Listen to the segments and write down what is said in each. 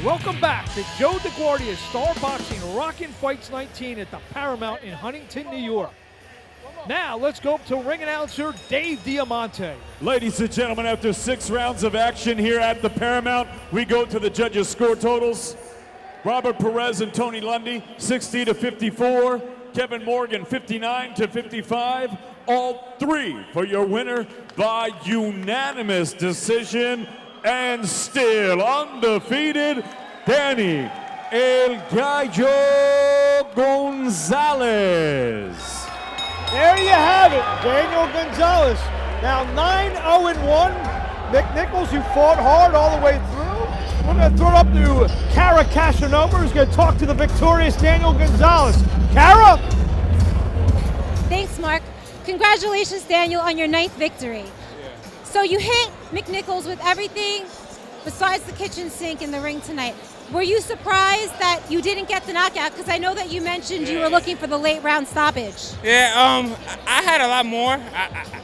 Welcome back to Joe DeGuardia's Star Boxing Rockin' Fights 19 at the Paramount in Huntington, New York. Now let's go up to ring announcer Dave Diamante. Ladies and gentlemen, after 6 rounds of action here at the Paramount, we go to the judges' score totals. Robert Perez and Tony Lundy, 60-54. Kevin Morgan, 59-55. All 3 for your winner by unanimous decision. And still undefeated, Danny El Gallo Gonzalez. There you have it, Daniel Gonzalez. Now 9-0-1. Mick Nichols, who fought hard all the way through. We're going to throw it up to Cara Castonuova, who's going to talk to the victorious Daniel Gonzalez. Cara? Thanks, Mark. Congratulations, Daniel, on your 9th victory. So you hit Mick Nichols with everything besides the kitchen sink in the ring tonight. Were you surprised that you didn't get the knockout? Because I know that you mentioned you were looking for the late round stoppage. Yeah, I had a lot more.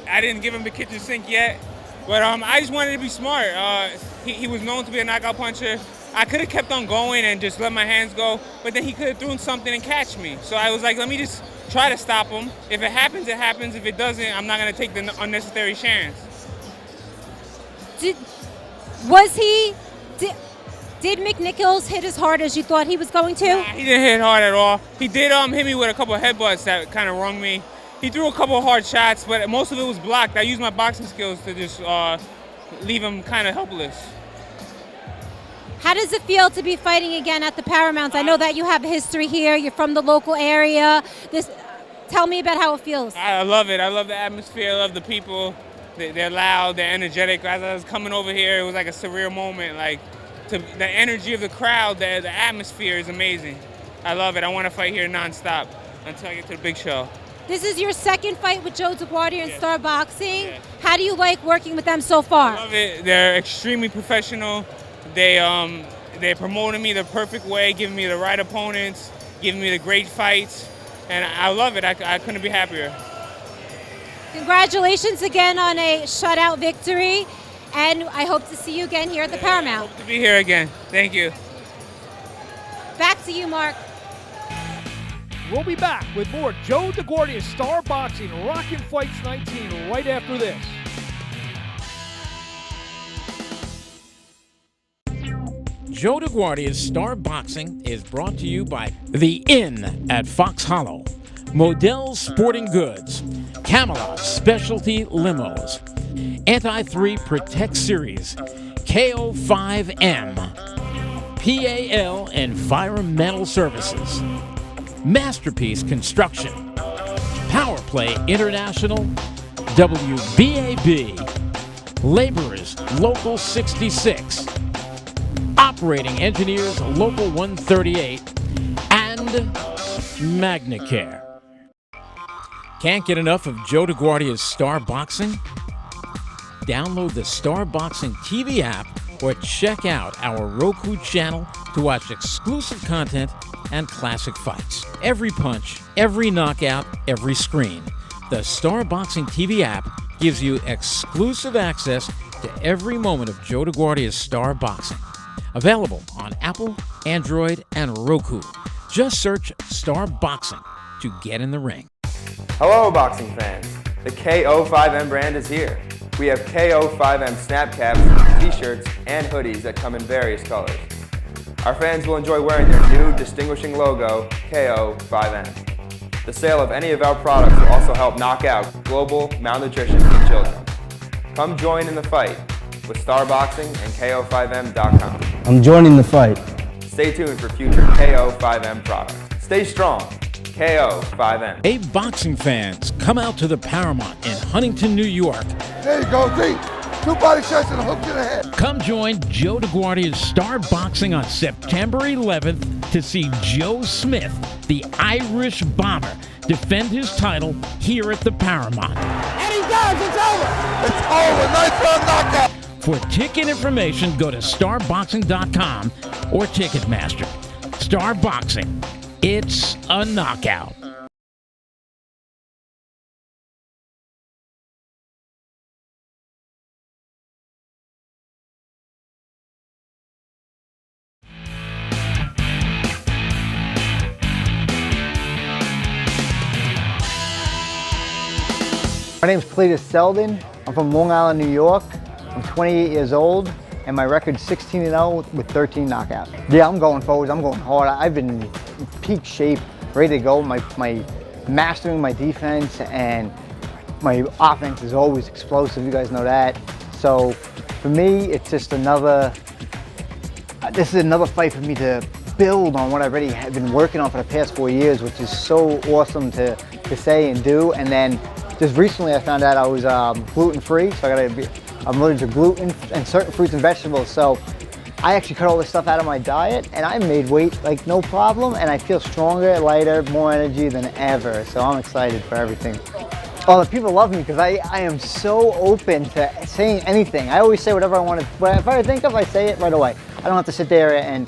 I didn't give him the kitchen sink yet, but I just wanted to be smart. He was known to be a knockout puncher. I could have kept on going and just let my hands go, but then he could have thrown something and catch me. So I was like, let me just try to stop him. If it happens, it happens. If it doesn't, I'm not going to take the unnecessary chance. Did Mick Nichols hit as hard as you thought he was going to? Nah, he didn't hit hard at all. He did hit me with a couple of headbutts that kind of wrung me. He threw a couple of hard shots, but most of it was blocked. I used my boxing skills to just leave him kind of helpless. How does it feel to be fighting again at the Paramount? I know that you have history here. You're from the local area. Tell me about how it feels. I love it. I love the atmosphere. I love the people. They're loud. They're energetic. As I was coming over here, it was like a surreal moment. Like the energy of the crowd, the atmosphere is amazing. I love it. I want to fight here nonstop until I get to the big show. This is your 2nd fight with Joe DeGuardia in Star Boxing. Yeah. How do you like working with them so far? I love it. They're extremely professional. They're promoting me the perfect way, giving me the right opponents, giving me the great fights, and I love it. I couldn't be happier. Congratulations again on a shutout victory, and I hope to see you again here at the Paramount. Hope to be here again. Thank you. Back to you, Mark. We'll be back with more Joe DeGuardia's Star Boxing Rockin' Fights 19 right after this. Joe DeGuardia's Star Boxing is brought to you by The Inn at Fox Hollow, Modell's Sporting Goods, Camelot Specialty Limos, Anti-3 Protect Series, KO5M, PAL Environmental Services, Masterpiece Construction, Power Play International, WBAB, Laborers Local 66, Operating Engineers Local 138, and MagnaCare. Can't get enough of Joe DeGuardia's Star Boxing? Download the Star Boxing TV app or check out our Roku channel to watch exclusive content and classic fights. Every punch, every knockout, every screen. The Star Boxing TV app gives you exclusive access to every moment of Joe DeGuardia's Star Boxing. Available on Apple, Android, and Roku. Just search Star Boxing to get in the ring. Hello, boxing fans. The KO5M brand is here. We have KO5M snap caps, t-shirts, and hoodies that come in various colors. Our fans will enjoy wearing their new distinguishing logo, KO5M. The sale of any of our products will also help knock out global malnutrition in children. Come join in the fight with Starboxing and KO5M.com. I'm joining the fight. Stay tuned for future KO5M products. Stay strong. KO5M. Hey, boxing fans, come out to the Paramount in Huntington, New York. There you go, D. 2 body shots and a hook to the head. Come join Joe DeGuardia's Star Boxing on September 11th to see Joe Smith, the Irish Bomber, defend his title here at the Paramount. And he does. It's over. It's over. Nice round knockout. For ticket information, go to starboxing.com or Ticketmaster. Star Boxing. It's a knockout. My name is Cletus Seldin. I'm from Long Island, New York. I'm 28 years old, and my record's 16-0 with 13 knockouts. Yeah, I'm going forward. I'm going hard. I've been in peak shape, ready to go. My mastering my defense and my offense is always explosive. You guys know that. So for me, it's just another. This is another fight for me to build on what I already have been working on for the past 4 years, which is so awesome to say and do. And then just recently I found out I was gluten-free, so I'm allergic to gluten and certain fruits and vegetables. So I actually cut all this stuff out of my diet, and I made weight like no problem, and I feel stronger, lighter, more energy than ever. So I'm excited for everything. Oh, the people love me because I am so open to saying anything. I always say whatever I want to. If I think of, I say it right away. I don't have to sit there and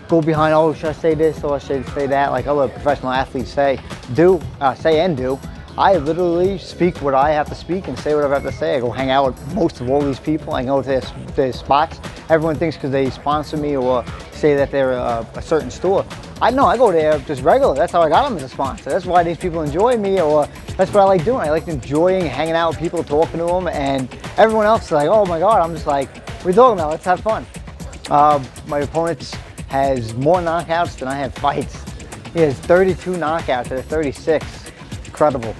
go behind, oh, should I say this or should I say that, like other professional athletes say and do. I literally speak what I have to speak and say whatever I have to say. I go hang out with most of all these people. I go to their spots. Everyone thinks because they sponsor me or say that they're a certain store. I go there just regular. That's how I got them as a sponsor. That's why these people enjoy me, or that's what I like doing. I like enjoying hanging out with people, talking to them, and everyone else is like, oh my God. I'm just like, what are you talking about? Let's have fun. My opponent has more knockouts than I have fights. He has 32 knockouts out of 36. Incredible.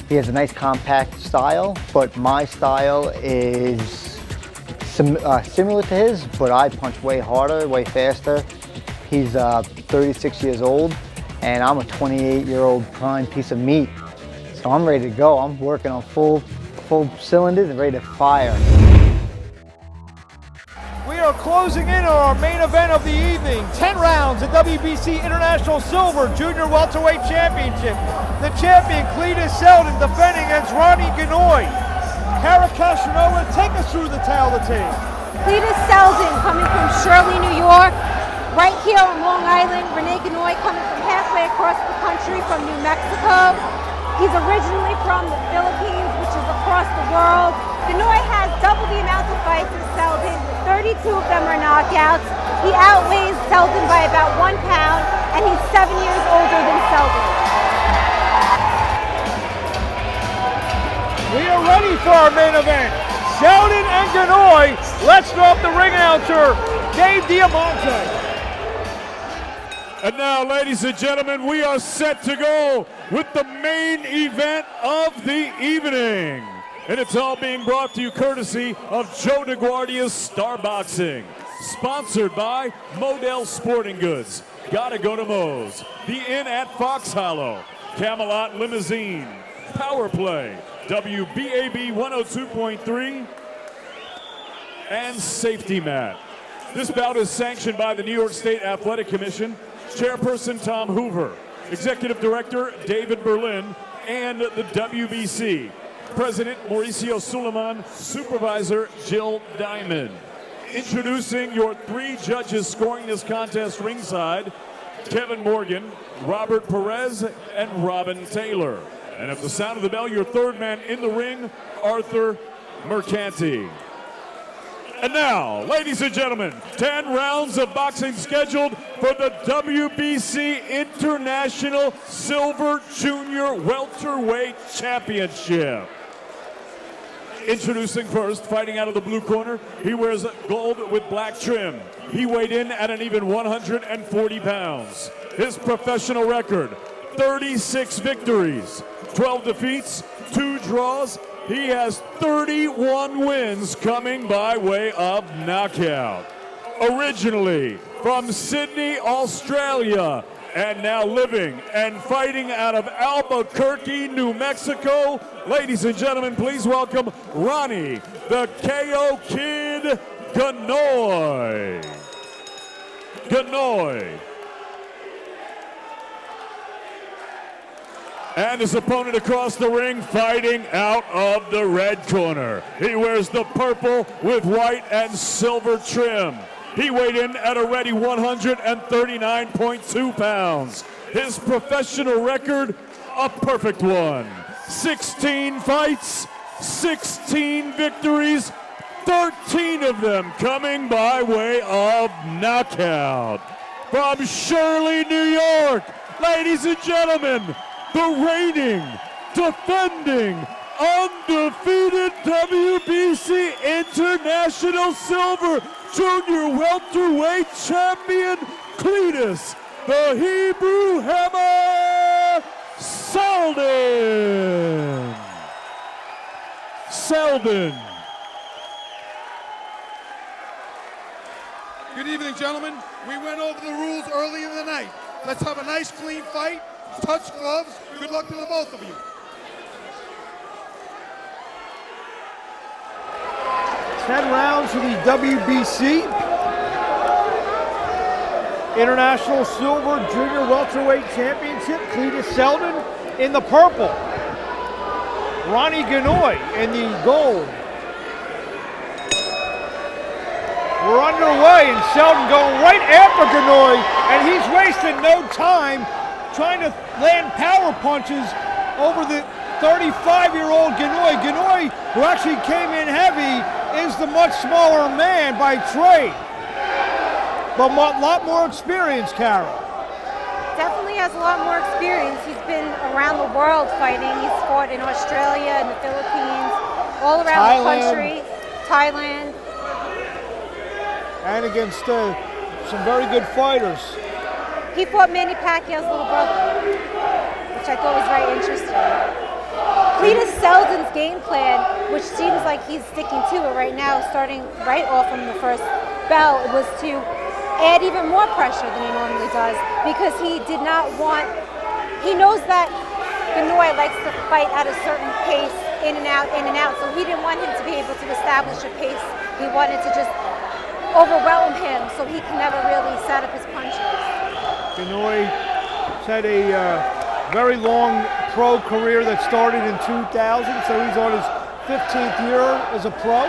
He has a nice compact style, but my style is similar to his, but I punch way harder, way faster. He's 36 years old, and I'm a 28-year-old prime piece of meat. So I'm ready to go. I'm working on full cylinders and ready to fire. We are closing in on our main event of the evening. 10 rounds, the WBC International Silver Junior Welterweight Championship. The champion, Cletus Seldon, defending against Ranee Ganoy. Cara Castonuova, take us through the tale of the tape. Cletus Seldin coming from Shirley, New York. Right here on Long Island, Ranee Ganoy coming from halfway across the country from New Mexico. He's originally from the Philippines, which is across the world. Ganoy has double the amount of fights as Seldin. 32 of them are knockouts. He outweighs Seldin by about 1 pound, and he's 7 years older than Seldin. We are ready for our main event. Seldin and Ganoy. Let's throw up the ring announcer, Dave Diamante. And now, ladies and gentlemen, we are set to go with the main event of the evening. And it's all being brought to you courtesy of Joe DeGuardia's Star Boxing. Sponsored by Model Sporting Goods. Gotta go to Moe's. The Inn at Fox Hollow. Camelot Limousine. Power Play. WBAB 102.3. And Safety Mat. This bout is sanctioned by the New York State Athletic Commission. Chairperson Tom Hoover, Executive Director David Berlin, and the WBC. President Mauricio Suleiman, Supervisor Jill Diamond. Introducing your 3 judges scoring this contest ringside, Kevin Morgan, Robert Perez, and Robin Taylor. And at the sound of the bell, your 3rd man in the ring, Arthur Mercanti. And now, ladies and gentlemen, 10 rounds of boxing scheduled for the WBC International Silver Junior Welterweight Championship. Introducing first, fighting out of the blue corner, he wears gold with black trim. He weighed in at an even 140 pounds. His professional record, 36 victories, 12 defeats, 2 draws. He has 31 wins coming by way of knockout. Originally from Sydney, Australia, and now living and fighting out of Albuquerque, New Mexico. Ladies and gentlemen, please welcome Ranee, the KO Kid Ganoy. Ganoy. And his opponent across the ring fighting out of the red corner. He wears the purple with white and silver trim. He weighed in at a ready 139.2 pounds. His professional record, a perfect one. 16 fights, 16 victories, 13 of them coming by way of knockout. From Shirley, New York, ladies and gentlemen, the reigning, defending, undefeated WBC International Silver Junior Welterweight Champion, Cletus, the Hebrew Hammer, Seldin. Seldin. Good evening, gentlemen. We went over the rules early in the night. Let's have a nice, clean fight. Touch gloves. Good luck to the both of you. Ten rounds for the WBC International Silver Junior Welterweight Championship. Cletus Seldon in the purple. Ranee Ganoy in the gold. We're underway, and Seldon going right after Ganoy, and he's wasting no time trying to land power punches over the 35-year-old Ganoy. Ganoy, who actually came in heavy, is the much smaller man by trade, but a lot more experience, Cara. Definitely has a lot more experience. He's been around the world fighting. He's fought in Australia and the Philippines, all around the country, Thailand. And against some very good fighters. He fought Manny Pacquiao's little brother, which I thought was very interesting. Cletus Seldon's game plan, which seems like he's sticking to it right now, starting right off from the first bell, was to add even more pressure than he normally does, because he did not want, he knows that Ganoy likes to fight at a certain pace, in and out, so he didn't want him to be able to establish a pace. He wanted to just overwhelm him so he can never really set up his punches. Ganoy had a very long pro career that started in 2000, so he's on his 15th year as a pro.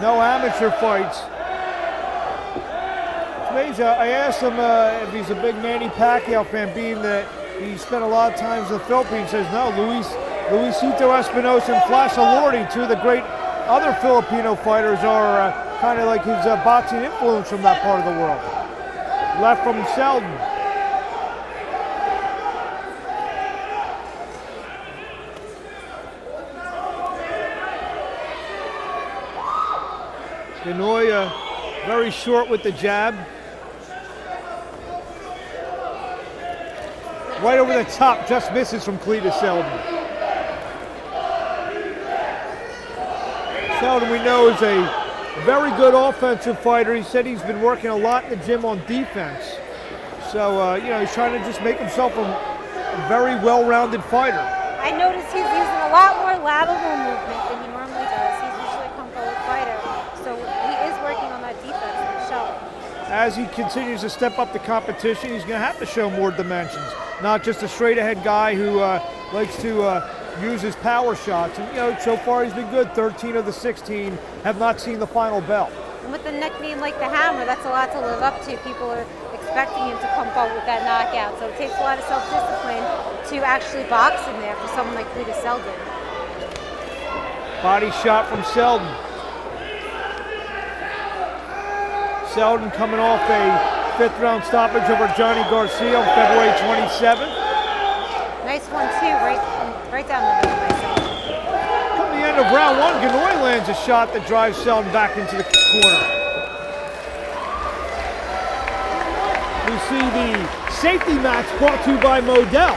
No amateur fights. It's amazing. I asked him if he's a big Manny Pacquiao fan, being that he spent a lot of times in the Philippines. He says no. Luisito Espinosa and Flash Alordi, two of the great other Filipino fighters, are kind of like his boxing influence from that part of the world. Left from Seldon. Ganoy very short with the jab. Right over the top, just misses from Cletus Seldon. Seldon, we know, is a very good offensive fighter. He said he's been working a lot in the gym on defense. So, he's trying to just make himself a very well-rounded fighter. I noticed he's using a lot more lateral movement than he normally does. He's usually a come-forward fighter. So he is working on that defense for sure. As he continues to step up the competition, he's going to have to show more dimensions. Not just a straight-ahead guy who likes to use his power shots. And, so far he's been good. 13 of the 16 have not seen the final bell. And with a nickname like the Hammer, that's a lot to live up to. People are expecting him to come out with that knockout. So it takes a lot of self-discipline to actually box in there for someone like Cletus Seldon. Body shot from Seldon. Seldon coming off a 5th round stoppage over Johnny Garcia on February 27th. Nice one too, right down the middle myself. Come the end of round 1, Ganoy lands a shot that drives Seldon back into the corner. We see the safety match brought to you by Modell's.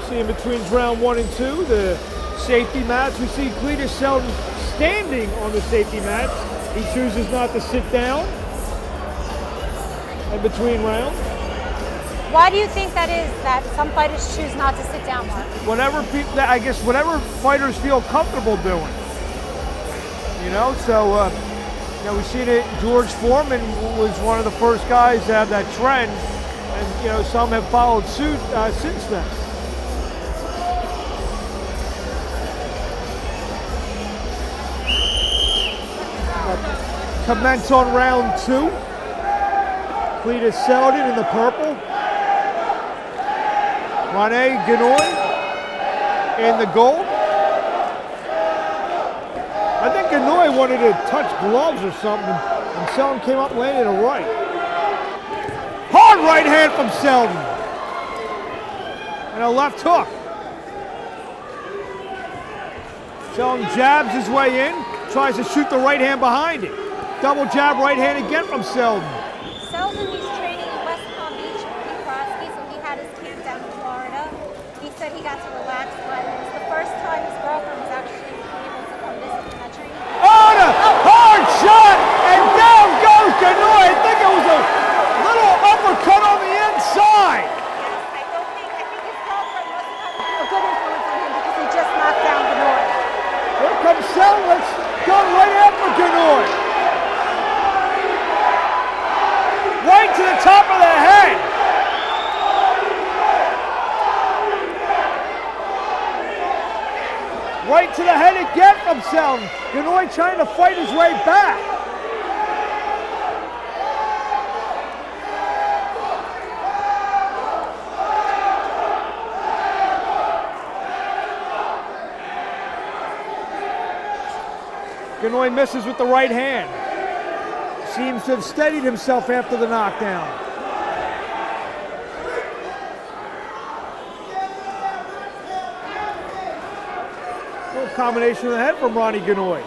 See in between round 1 and 2, the safety match. We see Cletus Seldon standing on the safety match. He chooses not to sit down in between rounds. Why do you think that is, that some fighters choose not to sit down, Mark? Whatever fighters feel comfortable doing. So we've seen it. George Foreman was one of the first guys to have that trend, and some have followed suit since then. Commence on round 2. Cletus Seldin in the purple. Ranee Ganoy in the gold. I think Ganoy wanted to touch gloves or something, and Seldin came up and landed a right. right hand from Seldon. And a left hook. Seldon jabs his way in, tries to shoot the right hand behind it. Double jab right hand again from Seldon. Seldon, he's training in West Palm Beach with Pete Crosby, so he had his camp down in Florida. He said he got to relax, but it was the first time his girlfriend was actually able to come visit in that training camp. On a hard shot, and down goes Ganoy. I think it was a little uppercut on the inside. Yes, I think his girlfriend wasn't having a good influence on him because he just knocked down Ganoy. Here comes Seldon. Let's go right after Ganoy. Right to the top of the head. Right to the head again from Seldon. Ganoy trying to fight his way back. Ganoy misses with the right hand. Seems to have steadied himself after the knockdown. Little combination of the head from Ranee Ganoy.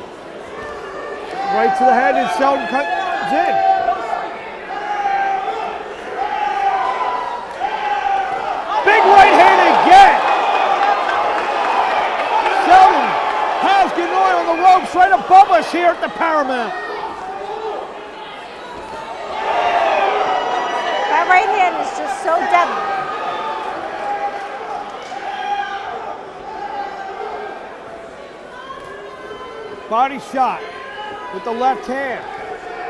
Right to the head and Seldon comes in. Big right hand again. Seldon has Ganoy on the ropes right above us here at the Paramount. That right hand is just so deadly. Body shot with the left hand.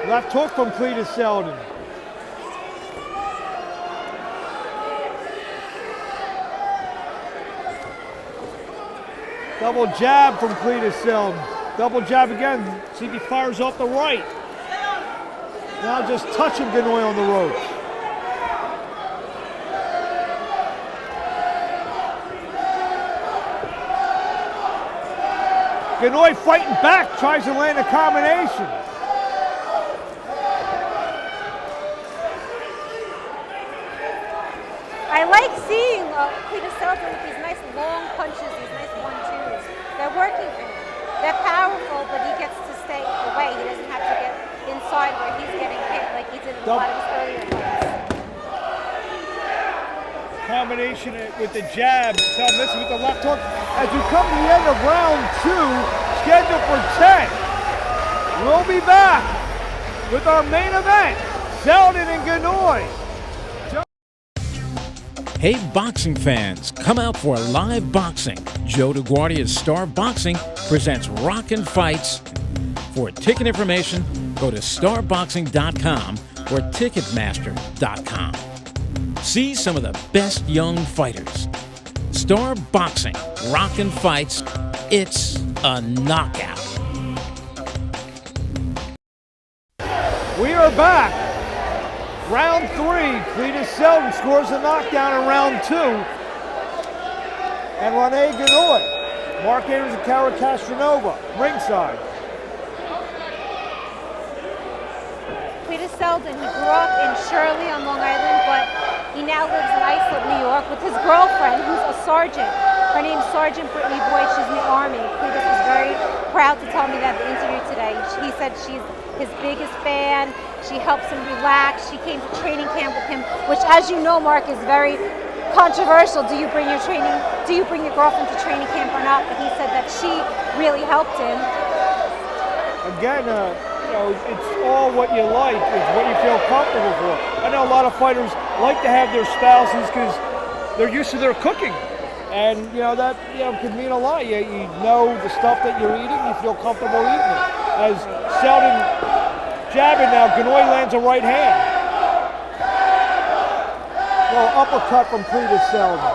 Left hook from Cletus Seldin. Double jab from Cletus Seldin. Double jab again. See if he fires off the right. Now just touching Ganoy on the ropes. Ganoy fighting back, tries to land a combination. I like seeing Cletus Seldon with these nice long punches, these nice 1-2s. They're working for him. They're powerful, but he gets to stay away. He doesn't have to get inside where he's getting hit like he did in a lot of his earlier fights. Combination with the jab, Seldon missing with the left hook. As we come to the end of round 2, scheduled for 10. We'll be back with our main event, Seldon and Ganoy. Hey boxing fans, come out for live boxing. Joe DeGuardia's Star Boxing presents Rockin' Fights. For ticket information, go to starboxing.com or ticketmaster.com. See some of the best young fighters. Star Boxing, Rockin' Fights, it's a knockout. We are back. Round 3, Cletus Seldin scores a knockdown in round 2. And Ranee Ganoy, Marc Abrams and Cara Castonuova, ringside. Cletus Seldin, he grew up in Shirley on Long Island, but he now lives in Islip, New York with his girlfriend, who's a sergeant. Her name's Sergeant Brittany Boyd. She's in the Army. Cletus was very proud to tell me that in the interview today. He said she's his biggest fan. She helps him relax. She came to training camp with him, which, as you know, Mark, is very controversial. Do you bring your girlfriend to training camp or not? But he said that she really helped him. Again, it's all what you like. It's what you feel comfortable for. I know a lot of fighters like to have their spouses because they're used to their cooking. And, that could mean a lot. You know the stuff that you're eating, you feel comfortable eating it. As Seldin jabbing now, Ganoy lands a right hand. Little uppercut from Cletus Seldin.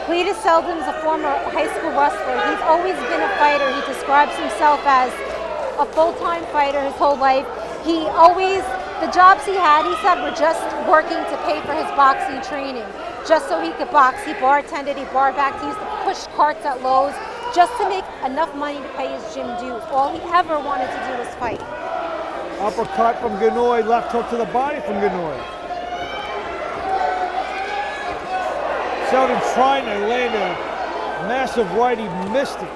Cletus Seldin is a former high school wrestler. He's always been a fighter. He describes himself as a full-time fighter his whole life. The jobs he had, he said, were just working to pay for his boxing training, just so he could box. He bartended, he barbacked, he used to push carts at Lowe's just to make enough money to pay his gym dues. All he ever wanted to do was fight. Uppercut from Ganoy, left hook to the body from Ganoy. Seldon trying to land a massive right, he missed it.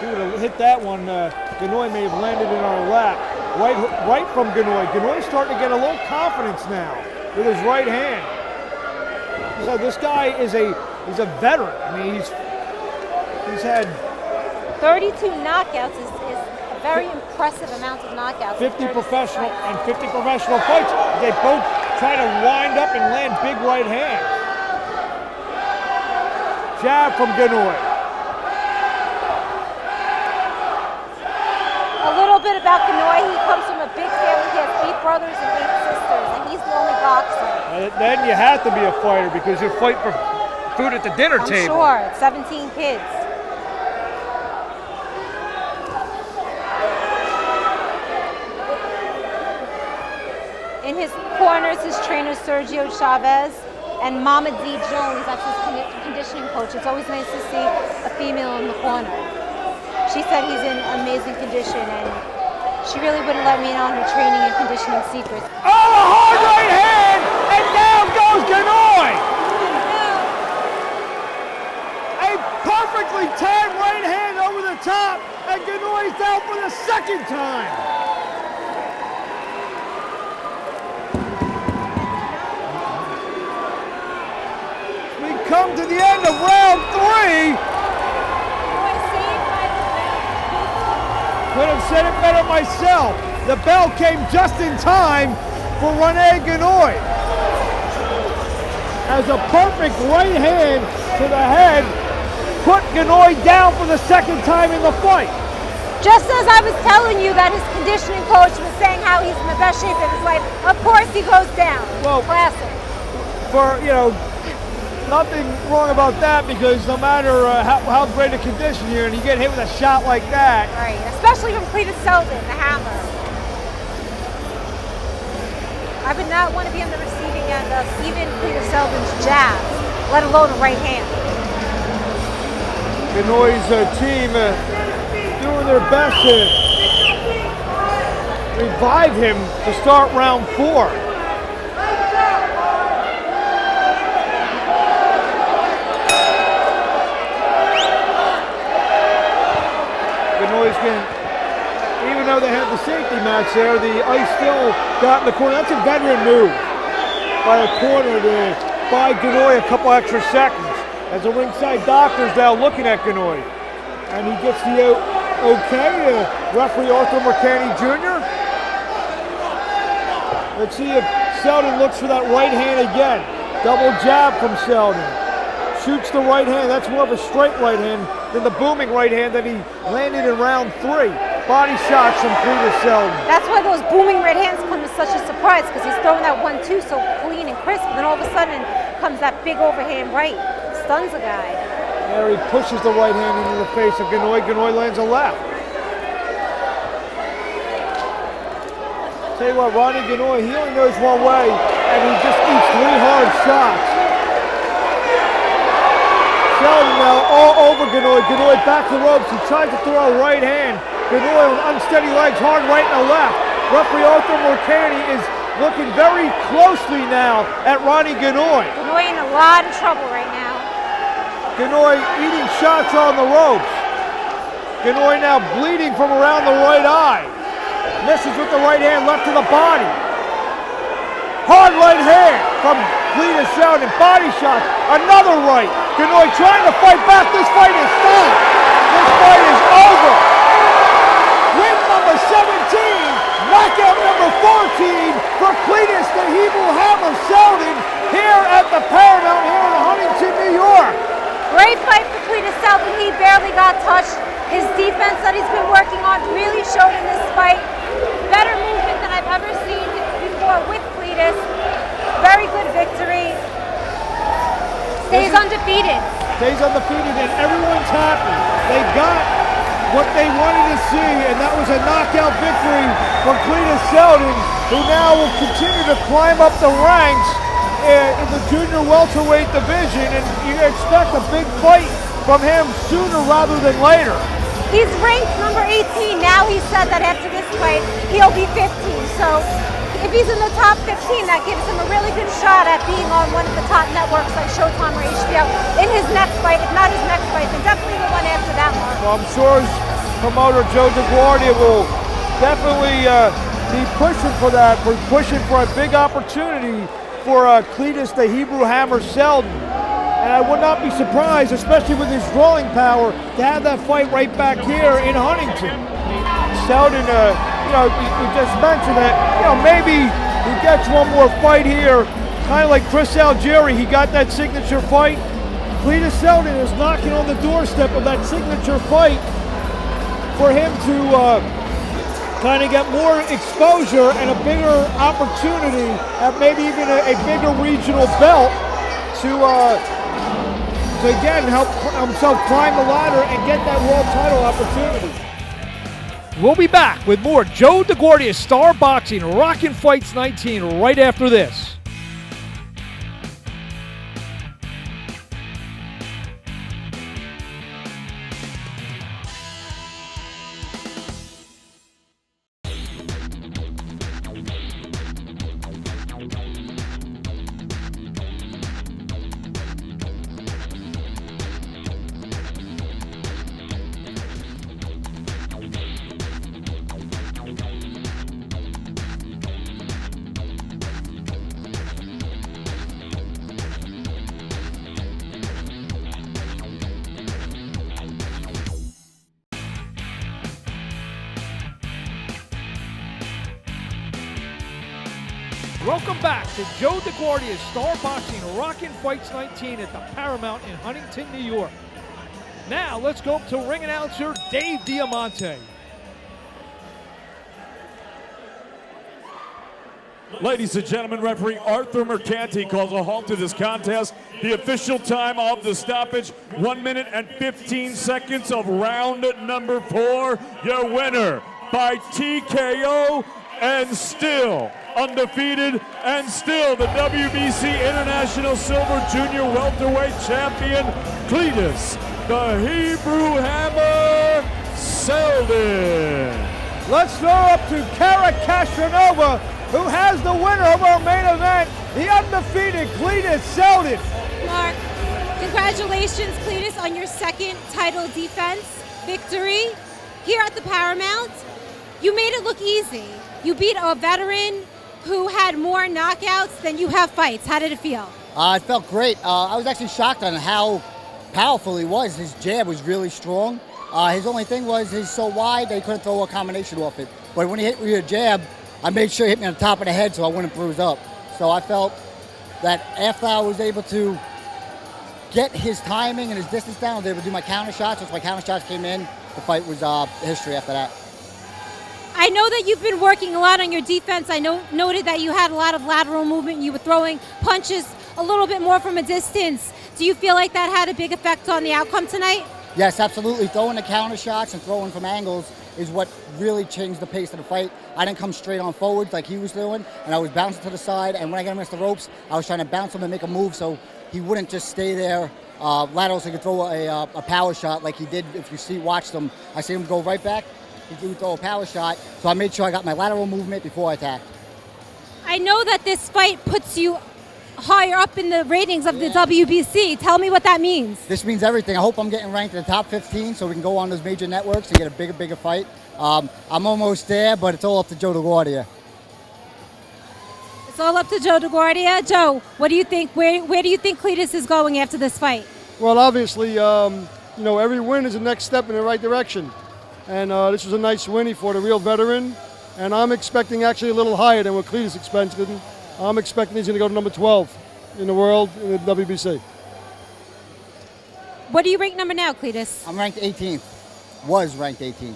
He would have hit that one, Ganoy may have landed in our lap. Right from Ganoy. Ganoy's starting to get a little confidence now with his right hand. So this guy is he's a veteran. I mean, he's had 32 knockouts is a very impressive amount of knockouts. 50 professional fights. They both try to wind up and land big right hands. Jab from Ganoy. A little bit about Ganoy, he comes from a big family. He has 8 brothers and 8 sisters, and he's the only boxer. Then you have to be a fighter because you fight for food at the dinner table. I'm sure, 17 kids. In his corners, his trainer Sergio Chavez and Mama D. Jones, that's his conditioning coach. It's always nice to see a female in the corner. She said he's in amazing condition, and she really wouldn't let me in on her training and conditioning secrets. Oh, a hard right hand, and down goes Ganoy! A perfectly timed right hand over the top, and Ganoy's down for the second time. We come to the end of round 3. Could have said it better myself. The bell came just in time for Ranee Ganoy. As a perfect right hand to the head, put Ganoy down for the second time in the fight. Just as I was telling you that his conditioning coach was saying how he's in the best shape of his life, of course he goes down. Well, classic. For, nothing wrong about that because no matter how great a condition you're in, you get hit with a shot like that. Right, especially from Cletus Seldin, the hammer. I would not want to be on the receiving end of even Cletus Seldin's jab, let alone a right hand. Ganoy's team doing their best to revive him to start round 4. Even though they had the safety match there, the ice still got in the corner. That's a veteran move by a corner to buy Ganoy a couple extra seconds. As the ringside doctor's now looking at Ganoy. And he gets the okay, referee Arthur McCanny Jr. Let's see if Seldon looks for that right hand again. Double jab from Seldon. Shoots the right hand. That's more of a straight right hand than the booming right hand that he landed in round 3. Body shots from Cletus Seldon. That's why those booming right hands come as such a surprise, because he's throwing that 1-2 so clean and crisp, and then all of a sudden comes that big overhand right. Stuns a guy. There he pushes the right hand into the face of Ganoy. Ganoy lands a left. Tell you what, Ranee Ganoy, he only knows one way, and he just eats 3 hard shots. Seldon now all over Ganoy. Ganoy back to the ropes. He tries to throw a right hand. Ganoy with unsteady legs, hard right and a left. Referee Arthur McCanny is looking very closely now at Ranee Ganoy. Ganoy in a lot of trouble right now. Ganoy eating shots on the ropes. Ganoy now bleeding from around the right eye. Misses with the right hand, left to the body. Hard right hand from Cletus Seldon. Body shots. Another right. Ganoy trying to fight back. This fight is stopped. This fight is over. Win number 17. Knockout number 14 for Cletus the Hebrew Hammer Seldon here at the Paramount here in Huntington, New York. Great fight for Cletus Seldon. He barely got touched. His defense that he's been working on really showed in this fight. Better movement than I've ever seen before with Cletus. Very good victory. Stays undefeated. Stays undefeated, and everyone's happy. They got what they wanted to see, and that was a knockout victory for Cletus Seldon, who now will continue to climb up the ranks in the junior welterweight division, and you expect a big fight from him sooner rather than later. He's ranked number 18. Now he said that after this fight, he'll be 15. So if he's in the top 15, that gives him a really good shot at being on one of the top networks like Showtime or HBO in his next fight. If not his next fight, then definitely the one after that one. Well, I'm sure his promoter Joe DeGuardia will definitely be pushing for that, pushing for a big opportunity for Cletus the Hebrew Hammer Seldon. And I would not be surprised, especially with his drawing power, to have that fight right back here in Huntington. Seldon, we just mentioned that, maybe he gets one more fight here, kind of like Chris Algieri. He got that signature fight. Cletus Seldon is knocking on the doorstep of that signature fight for him to kind of get more exposure and a bigger opportunity at maybe even a bigger regional belt to again help himself climb the ladder and get that world title opportunity. We'll be back with more Joe DeGuardia Star Boxing Rockin' Fights 19 right after this. Welcome back to Joe DeGuardia's Star Boxing Rockin' Fights 19 at the Paramount in Huntington, New York. Now let's go up to ring announcer Dave Diamante. Ladies and gentlemen, referee Arthur Mercanti calls a halt to this contest. The official time of the stoppage, 1 minute and 15 seconds of round number 4. Your winner by TKO and still undefeated and still the WBC International Silver Junior Welterweight Champion, Cletus the Hebrew Hammer Seldin. Let's throw up to Cara Castonuova, who has the winner of our main event, the undefeated Cletus Seldin. Mark, congratulations, Cletus, on your second title defense victory here at the Paramount. You made it look easy. You beat a veteran who had more knockouts than you have fights. How did it feel? It felt great. I was actually shocked on how powerful he was. His jab was really strong. His only thing was he's so wide that he couldn't throw a combination off it. But when he hit me with a jab, I made sure he hit me on the top of the head so I wouldn't bruise up. So I felt that after I was able to get his timing and his distance down, I was able to do my counter shots. Once my counter shots came in, the fight was history after that. I know that you've been working a lot on your defense. I noted that you had a lot of lateral movement. You were throwing punches a little bit more from a distance. Do you feel like that had a big effect on the outcome tonight? Yes, absolutely. Throwing the counter shots and throwing from angles is what really changed the pace of the fight. I didn't come straight on forwards like he was doing, and I was bouncing to the side, and when I got him against the ropes, I was trying to bounce him and make a move so he wouldn't just stay there lateral so he could throw a power shot like he did. If you watched him, I see him go right back. He would throw a power shot, so I made sure I got my lateral movement before I attacked. I know that this fight puts you higher up in the ratings of the WBC. Tell me what that means. This means everything. I hope I'm getting ranked in the top 15 so we can go on those major networks and get a bigger fight. I'm almost there, but it's all up to Joe DeGuardia. It's all up to Joe DeGuardia. Joe, what do you think? Where do you think Cletus is going after this fight? Well, obviously, every win is a next step in the right direction. And this was a nice win. He fought a real veteran. And I'm expecting actually a little higher than what Cletus expected. I'm expecting he's going to go to number 12 in the world in the WBC. What do you rank number now, Cletus? I'm ranked 18th. Was ranked 18th.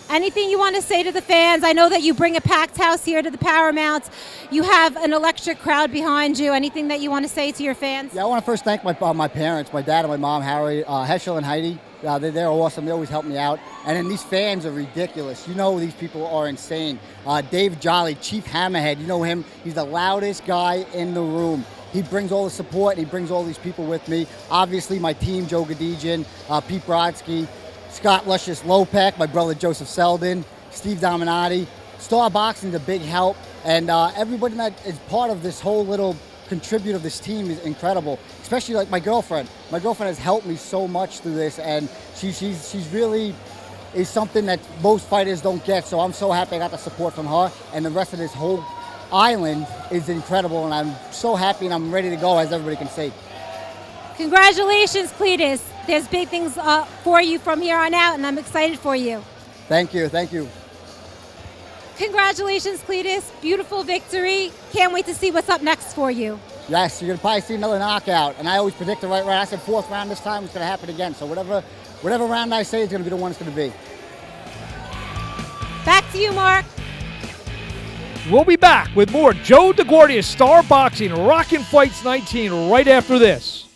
Anything you want to say to the fans? I know that you bring a packed house here to the Paramount. You have an electric crowd behind you. Anything that you want to say to your fans? Yeah, I want to first thank my parents, my dad and my mom, Harry, Heschel and Heidi. They're awesome. They always help me out. And then these fans are ridiculous. You know these people are insane. Dave Jolly, Chief Hammerhead, you know him. He's the loudest guy in the room. He brings all the support, and he brings all these people with me. Obviously, my team, Joe Gadigian, Pete Brodsky. Scott Luscious Lopek, my brother Joseph Seldin, Steve Dominati. Star Boxing is a big help, and everybody that is part of this whole little contribute of this team is incredible, especially like my girlfriend. My girlfriend has helped me so much through this, and she's really is something that most fighters don't get, so I'm so happy I got the support from her, and the rest of this whole island is incredible, and I'm so happy and I'm ready to go, as everybody can see. Congratulations, Cletus. There's big things for you from here on out, and I'm excited for you. Thank you, thank you. Congratulations, Cletus. Beautiful victory. Can't wait to see what's up next for you. Yes, you're going to probably see another knockout, and I always predict the right round. I said 4th round this time, it's going to happen again, so whatever round I say is going to be the one it's going to be. Back to you, Mark. We'll be back with more Joe DeGuardia Star Boxing Rockin' Fights 19 right after this.